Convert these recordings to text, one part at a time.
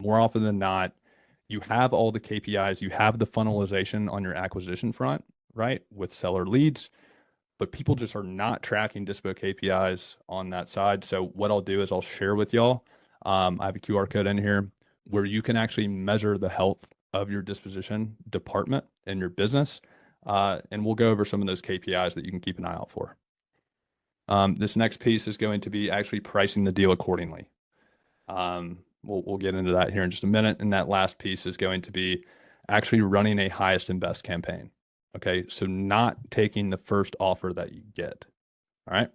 more often than not, you have all the KPIs, you have the funnelization on your acquisition front, right? With seller leads, but people just are not tracking Dispo KPIs on that side. So what I'll do is I'll share with y'all. I have a QR code in here where you can actually measure the health of your disposition department and your business. And we'll go over some of those KPIs that you can keep an eye out for. This next piece is going to be actually pricing the deal accordingly. We'll get into that here in just a minute. And that last piece is going to be actually running a highest and best campaign. Okay, so not taking the first offer that you get. All right.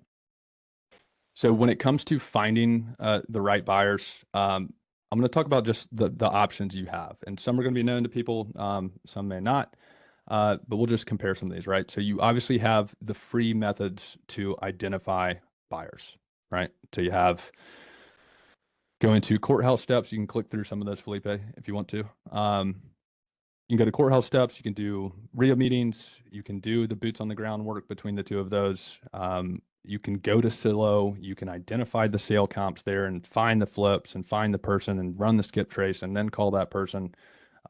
So when it comes to finding the right buyers, I'm going to talk about just the options you have, and some are going to be known to people, some may not. But we'll just compare some of these, right? So you obviously have the free methods to identify buyers, right? So you have going to courthouse steps. You can click through some of those, Felipe, if you want to. You can go to courthouse steps. You can do RIA meetings. You can do the boots on the ground work between the two of those. You can go to Silo. You can identify the sale comps there and find the flips and find the person and run the skip trace and then call that person.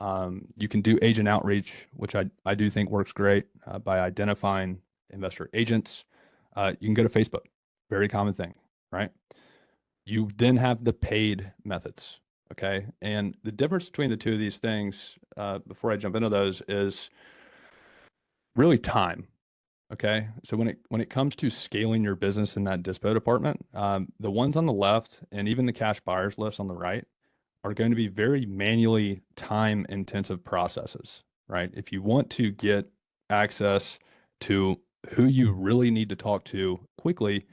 You can do agent outreach, which I do think works great by identifying investor agents. You can go to Facebook, very common thing, right? You then have the paid methods, okay? And the difference between the two of these things, before I jump into those, is really time, okay? So when it comes to scaling your business in that Dispo department, the ones on the left and even the cash buyers list on the right are going to be very manually time intensive processes, right? If you want to get access to who you really need to talk to quickly,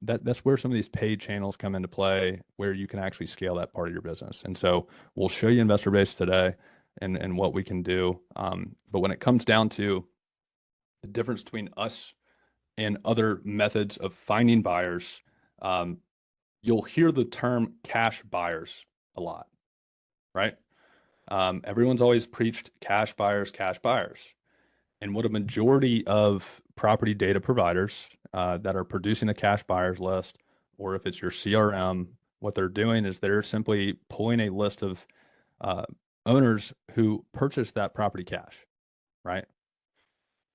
that's where some of these paid channels come into play, where you can actually scale that part of your business. And so we'll show you investor base today and what we can do. But when it comes down to the difference between us and other methods of finding buyers, you'll hear the term cash buyers a lot, right? Everyone's always preached cash buyers, cash buyers. And what a majority of property data providers that are producing a cash buyers list, or if it's your CRM, what they're doing is they're simply pulling a list of owners who purchased that property cash, right?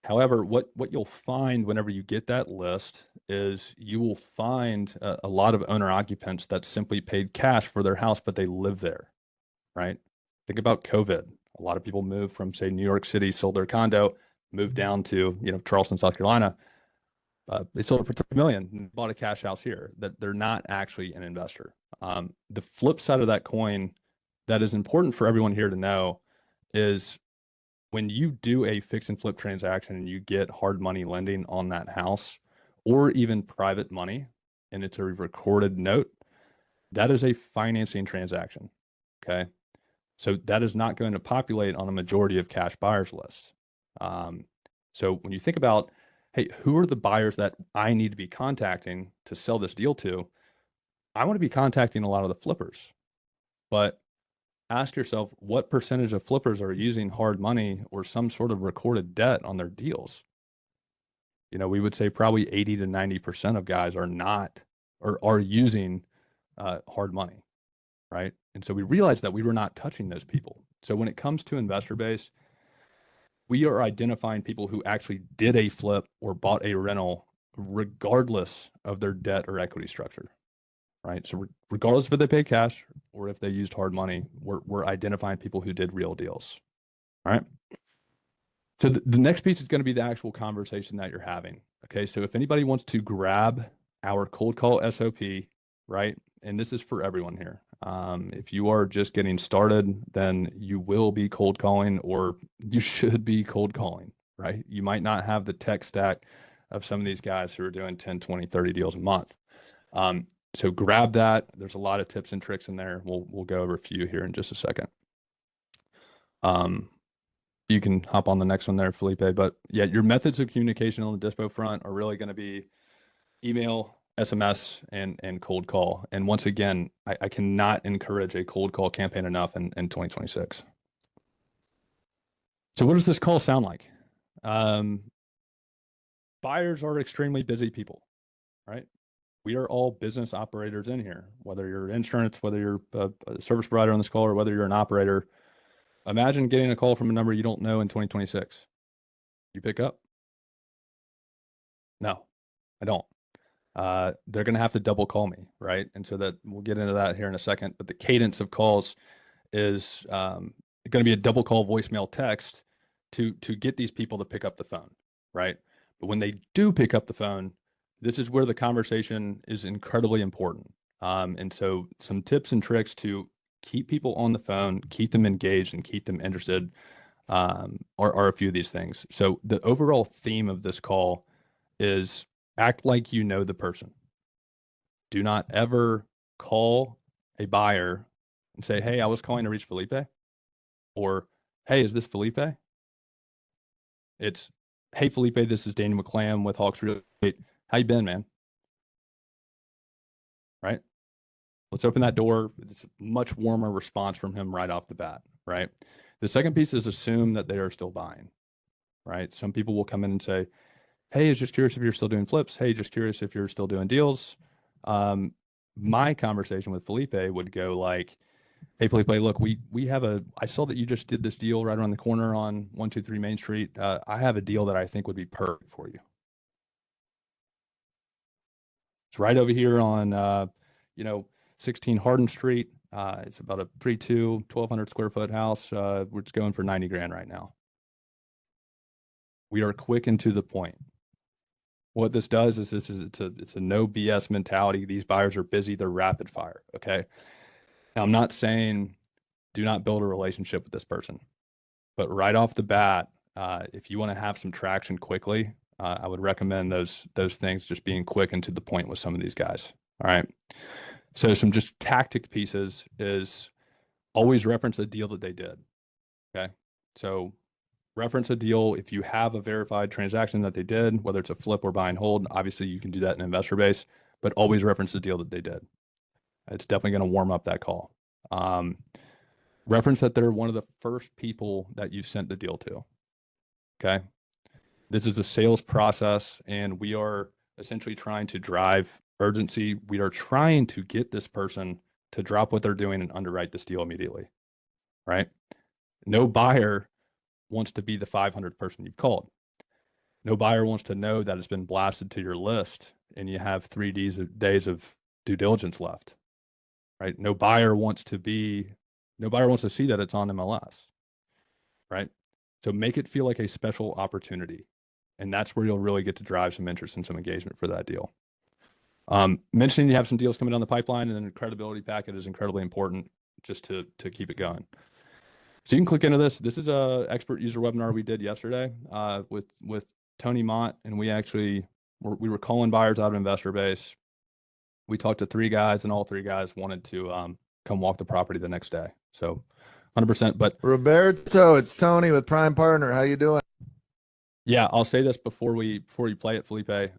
However, what you'll find whenever you get that list is you will find a lot of owner occupants that simply paid cash for their house, but they live there, right? Think about COVID. A lot of people moved from, say, New York City, sold their condo, moved down to, Charleston, South Carolina. They sold it for 3 million and bought a cash house here. That they're not actually an investor. The flip side of that coin that is important for everyone here to know is when you do a fix and flip transaction and you get hard money lending on that house, or even private money, and it's a recorded note, that is a financing transaction. Okay. So that is not going to populate on a majority of cash buyers lists. So when you think about, hey, who are the buyers that I need to be contacting to sell this deal to? I want to be contacting a lot of the flippers, but ask yourself what percentage of flippers are using hard money or some sort of recorded debt on their deals? We would say probably 80 to 90% of guys are not or are using hard money, right? And so we realized that we were not touching those people. So when it comes to investor base, we are identifying people who actually did a flip or bought a rental regardless of their debt or equity structure, right? So regardless if they paid cash or if they used hard money, we're identifying people who did real deals, all right? So the next piece is going to be the actual conversation that you're having. Okay, so if anybody wants to grab our cold call SOP, right? And this is for everyone here. If you are just getting started, then you will be cold calling, or you should be cold calling, right? You might not have the tech stack of some of these guys who are doing 10, 20, 30 deals a month. So grab that. There's a lot of tips and tricks in there. We'll go over a few here in just a second. You can hop on the next one there, Felipe. But yeah, your methods of communication on the Dispo front are really going to be email, SMS, and cold call. And once again, I cannot encourage a cold call campaign enough in 2026. So what does this call sound like? Buyers are extremely busy people, right? We are all business operators in here, whether you're insurance, whether you're a service provider on this call, or whether you're an operator. Imagine getting a call from a number you don't know in 2026. You pick up? No, I don't. They're going to have to double call me, right? And so that we'll get into that here in a second. But the cadence of calls is going to be a double call voicemail text to get these people to pick up the phone, right? But when they do pick up the phone, this is where the conversation is incredibly important. And so some tips and tricks to keep people on the phone, keep them engaged, and keep them interested are a few of these things. So the overall theme of this call is act like you know the person. Do not ever call a buyer and say, "Hey, I was calling to reach Felipe," or "Hey, is this Felipe?" It's, "Hey, Felipe, this is Daniel McClam with Hawks Real Estate. How you been, man?" Right? Let's open that door. It's a much warmer response from him right off the bat, right? The second piece is assume that they are still buying, right? Some people will come in and say, "Hey, is just curious if you're still doing flips. Hey, just curious if you're still doing deals." Um, my conversation with Felipe would go like, "Hey, Felipe, look, we have I saw that you just did this deal right around the corner on 123 Main Street. I have a deal that I think would be perfect for you. It's right over here on, you know, 16 Hardin Street. It's about a 1,200 square foot house. We're just going for 90 grand right now. We are quick and to the point. What this does is it's a no BS mentality. These buyers are busy. They're rapid fire. Okay. Now, I'm not saying do not build a relationship with this person, but right off the bat, if you want to have some traction quickly, I would recommend those things, just being quick and to the point with some of these guys. All right. So some just tactic pieces is always reference a deal that they did. Okay. So reference a deal if you have a verified transaction that they did, whether it's a flip or buy and hold. Obviously, you can do that in investor base, but always reference the deal that they did. It's definitely going to warm up that call. Reference that they're one of the first people that you sent the deal to. Okay. This is a sales process, and we are essentially trying to drive urgency. We are trying to get this person to drop what they're doing and underwrite this deal immediately. Right. No buyer wants to be the 500th person you've called. No buyer wants to know that it's been blasted to your list and you have 3 days of due diligence left, right? No buyer wants to see that it's on MLS, right? So make it feel like a special opportunity. And that's where you'll really get to drive some interest and some engagement for that deal. Mentioning you have some deals coming down the pipeline, and then the credibility packet is incredibly important just to keep it going. So you can click into this. This is a expert user webinar we did yesterday with Tony Mott, and we were calling buyers out of investor base. We talked to 3 guys, and all 3 guys wanted to come walk the property the next day. So 100%. But Roberto, it's Tony with Prime Partner. How you doing? yeah, I'll say this before you play it, Felipe.